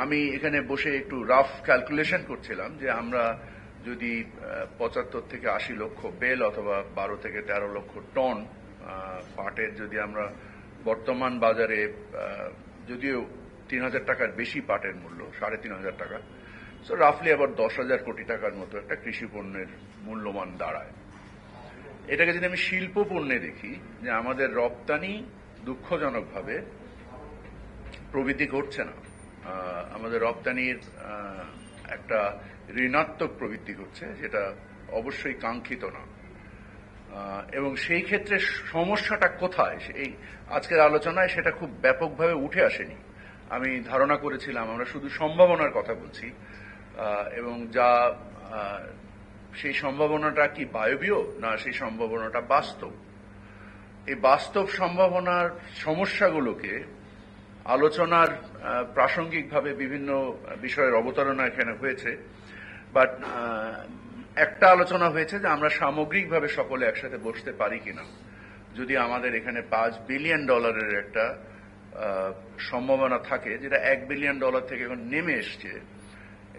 আমি এখানে বসে একটু রাফ ক্যালকুলেশন করছিলাম যে আমরা যদি ৭৫ থেকে ৮০ লক্ষ বেল অথবা ১২ থেকে ১৩ লক্ষ টন পাটের যদি আমরা বর্তমান বাজারে যদিও ৩,০০০ টাকার বেশি পাটের মূল্য ৩,৫০০ টাকা, সো রাফলি আবার ১০,০০০ কোটি টাকার মতো একটা কৃষি পণ্যের মূল্যমান দাঁড়ায়। এটাকে যদি আমি শিল্প পণ্যে দেখি যে আমাদের রপ্তানি দুঃখজনকভাবে প্রবৃদ্ধি ঘটছে না, আমাদের রপ্তানির একটা ঋণাত্মক প্রবৃদ্ধি ঘটছে, যেটা অবশ্যই কাঙ্ক্ষিত না। এবং সেই ক্ষেত্রে সমস্যাটা কোথায়, এই আজকের আলোচনায় সেটা খুব ব্যাপকভাবে উঠে আসেনি। আমি ধারণা করেছিলাম আমরা শুধু সম্ভাবনার কথা বলছি, এবং যা সেই সম্ভাবনাটা কি বায়বীয় না সেই সম্ভাবনাটা বাস্তব। এই বাস্তব সম্ভাবনার সমস্যাগুলোকে আলোচনার প্রাসঙ্গিকভাবে বিভিন্ন বিষয়ের অবতারণা এখানে হয়েছে, বাট একটা আলোচনা হয়েছে যে আমরা সামগ্রিকভাবে সকলে একসাথে বসতে পারি কিনা যদি আমাদের এখানে $5 বিলিয়ন একটা সম্ভাবনা থাকে, যেটা $1 বিলিয়ন থেকে এখন নেমে এসছে,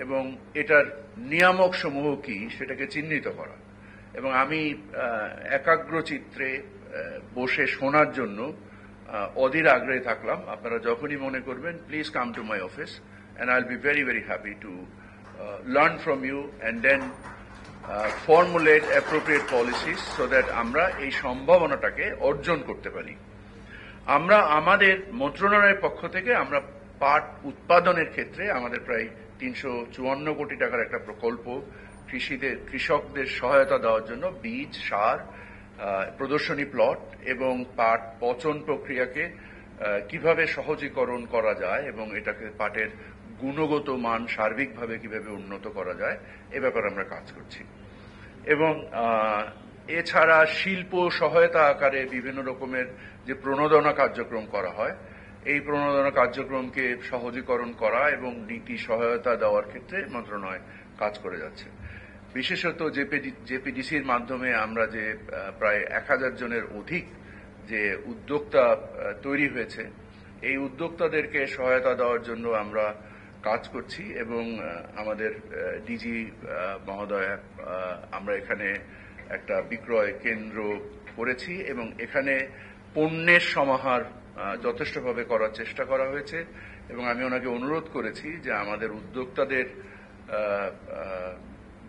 এবং এটার নিয়ামক সমূহ কি সেটাকে চিহ্নিত করা। এবং আমি একাগ্র চিত্রে বসে শোনার জন্য অধীর আগ্রহে থাকলাম। আপনারা যখনই মনে করবেন, please come to my office and I will be very very happy to learn from you and then formulate appropriate policies so that আমরা এই সম্ভাবনাটাকে অর্জন করতে পারি। আমরা আমাদের মন্ত্রণালয়ের পক্ষ থেকে আমরা পাট উৎপাদনের ক্ষেত্রে আমাদের প্রায় ৩৫৪ কোটি টাকার একটা প্রকল্প কৃষকদের সহায়তা দেওয়ার জন্য বীজ, সার, প্রদর্শনী প্লট এবং পাট পচন প্রক্রিয়াকে কিভাবে সহজীকরণ করা যায় এবং এটাকে পাটের গুণগত মান সার্বিকভাবে কিভাবে উন্নত করা যায় এ ব্যাপারে আমরা কাজ করছি। এবং এছাড়া শিল্প সহায়তা আকারে বিভিন্ন রকমের যে প্রণোদনা কার্যক্রম করা হয়, এই প্রণোদনা কার্যক্রমকে সহজীকরণ করা এবং নীতি সহায়তা দেওয়ার ক্ষেত্রে মন্ত্রণালয় কাজ করে যাচ্ছে। বিশেষত জেপিডিসির মাধ্যমে আমরা যে প্রায় ১,০০০ জনের অধিক যে উদ্যোক্তা তৈরি হয়েছে, এই উদ্যোক্তাদেরকে সহায়তা দেওয়ার জন্য আমরা কাজ করছি। এবং আমাদের ডিজি মহোদয়, আমরা এখানে একটা বিক্রয় কেন্দ্র করেছি এবং এখানে পণ্যের সমাহার যথেষ্টভাবে করার চেষ্টা করা হয়েছে। এবং আমি ওনাকে অনুরোধ করেছি যে আমাদের উদ্যোক্তাদের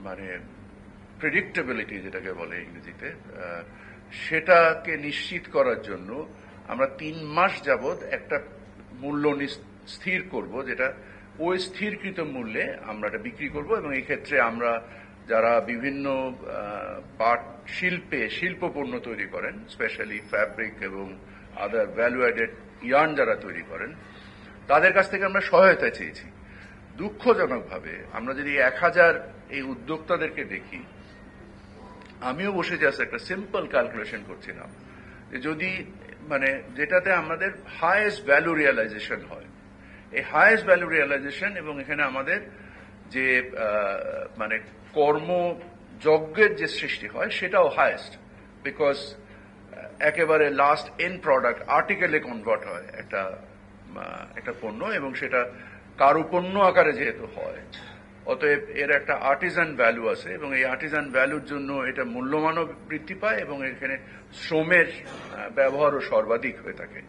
মানে প্রেডিক্টেবিলিটি যেটাকে বলে ইংরেজিতে, সেটাকে নিশ্চিত করার জন্য আমরা ৩ মাস যাবৎ একটা মূল্য স্থির করব, যেটা ওই স্থিরকৃত মূল্যে আমরা এটা বিক্রি করব। এবং এই ক্ষেত্রে আমরা যারা বিভিন্ন পাট শিল্প পণ্য তৈরি করেন, স্পেশালি ফ্যাব্রিক এবং আদার ভ্যালু অ্যাডেড ইয়ার্ন যারা তৈরি করেন, তাদের কাছ থেকে আমরা সহায়তা চেয়েছি। দুঃখজনকভাবে আমরা যদি ১,০০০ এই উদ্যোক্তাদেরকে দেখি, আমিও বসে জাস্ট একটা সিম্পল ক্যালকুলেশন করছিলাম যে যদি মানে যেটাতে আমাদের হাইয়েস্ট ভ্যালু রিয়েলাইজেশন হয়, এই হাইয়েস্ট ভ্যালু রিয়েলাইজেশন এবং এখানে আমাদের যে মানে কর্মযজ্ঞের যে সৃষ্টি হয় সেটাও হাইয়েস্ট, বিকজ একেবারে লাস্ট এন্ড প্রোডাক্ট আর্টিকেলে কনভার্ট হয় একটা পণ্য, এবং সেটা কারুপণ্য আকারে যেহেতু হয়, অতএব এর একটা আর্টিজান ভ্যালু আছে এবং এই আর্টিজান ভ্যালুর জন্য এটা মূল্যমানও বৃদ্ধি পায় এবং এখানে শ্রমের ব্যবহারও সর্বাধিক হয়ে থাকে।